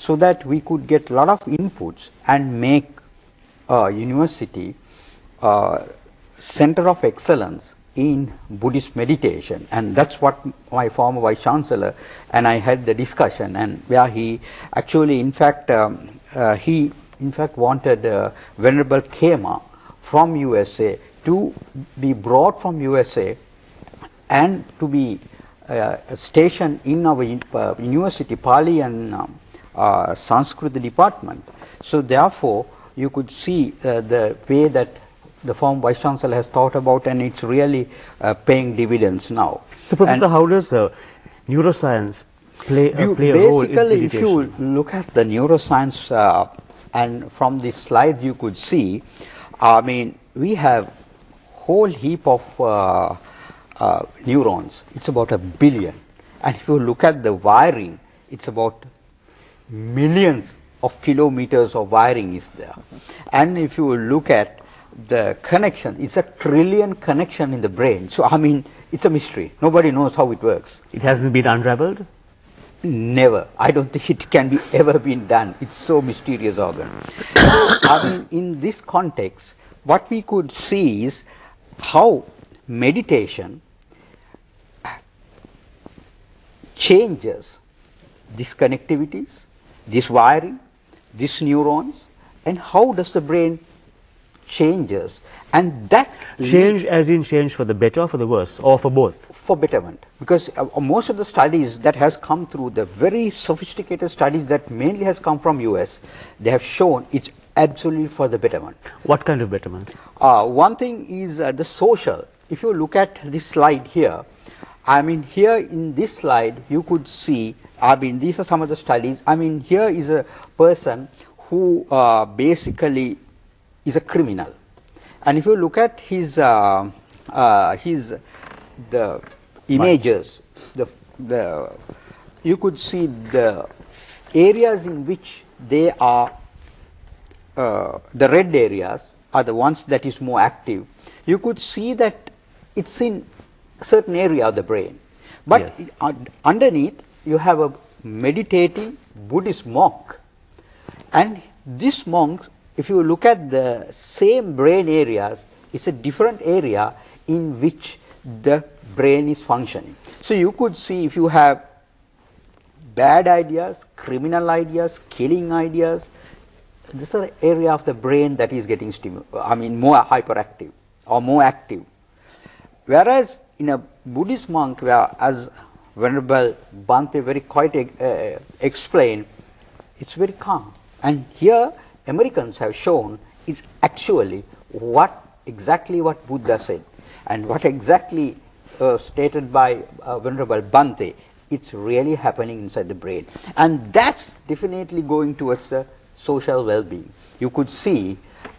so that we could get a lot of inputs and make a university center of excellence in Buddhist meditation. And that's what my former Vice Chancellor and I had the discussion, and where he actually in fact wanted Venerable Khema from USA to be brought from USA and to be stationed in our university Pali and Sanskrit department. So therefore you could see the way that the former Vice Chancellor has thought about, and it's really paying dividends now. So Professor, how does neuroscience play a role in meditation? Basically, if you look at the neuroscience and from this slide you could see, I mean, we have whole heap of neurons. It's about 1 billion, and if you look at the wiring, it's about millions of kilometers of wiring is there. And if you look at the connection, it's 1 trillion connection in the brain. So I mean, it's a mystery. Nobody knows how it works. It hasn't been unraveled? Never. I don't think it can be ever been done. It's so mysterious organ. I mean, in this context, what we could see is how meditation changes these connectivities, this wiring, these neurons, and how does the brain changes, and that change as in change for the better, for the worse, or for both? For betterment, because most of the studies that has come through, the very sophisticated studies that mainly has come from US, they have shown it's absolutely for the betterment. What kind of betterment? One thing is the social. If you look at this slide here, I mean, here in this slide you could see, I mean, these are some of the studies. I mean, here is a person who basically is a criminal, and if you look at his the images, you could see the areas in which they are the red areas are the ones that is more active. You could see that it's in a certain area of the brain, but yes, underneath you have a meditating Buddhist monk, and this monk, if you look at the same brain areas, it's a different area in which the brain is functioning. So you could see, if you have bad ideas, criminal ideas, killing ideas, this is an area of the brain that is getting more hyperactive or more active. Whereas in a Buddhist monk, where, as Venerable Bhante very quite explained, it's very calm. And here Americans have shown is actually exactly what Buddha said, and what exactly stated by Venerable Bhante. It's really happening inside the brain, and that's definitely going towards the social well-being. You could see,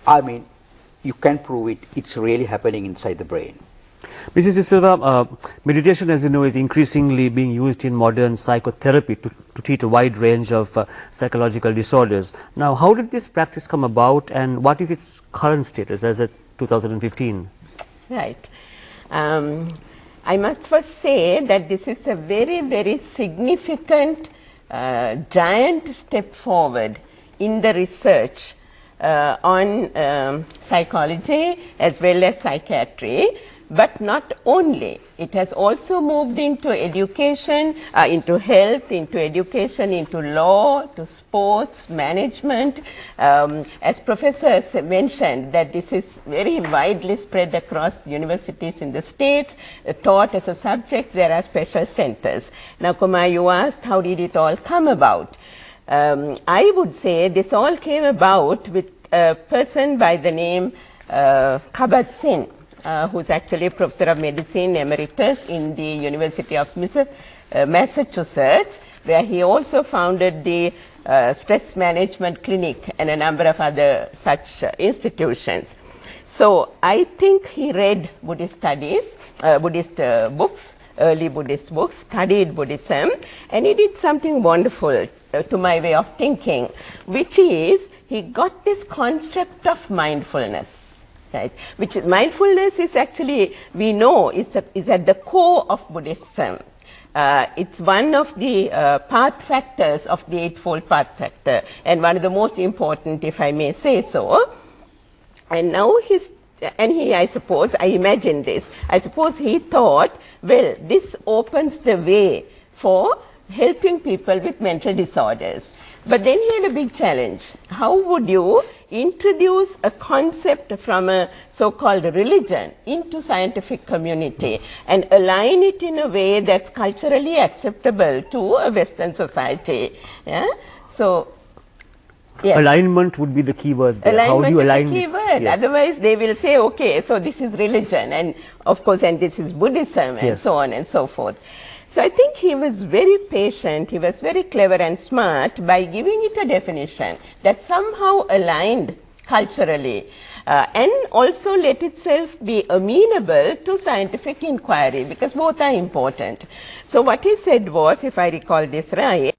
I mean, you can prove it, it's really happening inside the brain. Mrs. De Silva, meditation, as you know, is increasingly being used in modern psychotherapy to treat a wide range of psychological disorders. Now, how did this practice come about, and what is its current status as of 2015? Right. I must first say that this is a very, very significant giant step forward in the research on psychology as well as psychiatry. But not only, it has also moved into education, into health, into education, into law, to sports, management. As professors mentioned, that this is very widely spread across universities in the States, taught as a subject. There are special centers. Now, Kumar, you asked how did it all come about? I would say this all came about with a person by the name Kabat-Zinn, who's actually a professor of medicine emeritus in the University of Massachusetts, where he also founded the stress management clinic and a number of other such institutions. So I think he read Buddhist studies, Buddhist books, early Buddhist books, studied Buddhism, and he did something wonderful to my way of thinking, which is he got this concept of mindfulness. Right, which is mindfulness is actually, we know, is at the core of Buddhism. It's one of the path factors of the Eightfold Path Factor, and one of the most important, if I may say so. And now I suppose, I imagine this, I suppose he thought, well, this opens the way for helping people with mental disorders. But then he had a big challenge. How would you introduce a concept from a so-called religion into scientific community and align it in a way that's culturally acceptable to a Western society? Yeah? So, yes. Alignment would be the key word there. Alignment How do you align is the key this? word. Yes. Otherwise, they will say, okay, so this is religion, and of course, and this is Buddhism, and Yes. so on and so forth. So I think he was very patient, he was very clever and smart by giving it a definition that somehow aligned culturally and also let itself be amenable to scientific inquiry, because both are important. So what he said was, if I recall this right,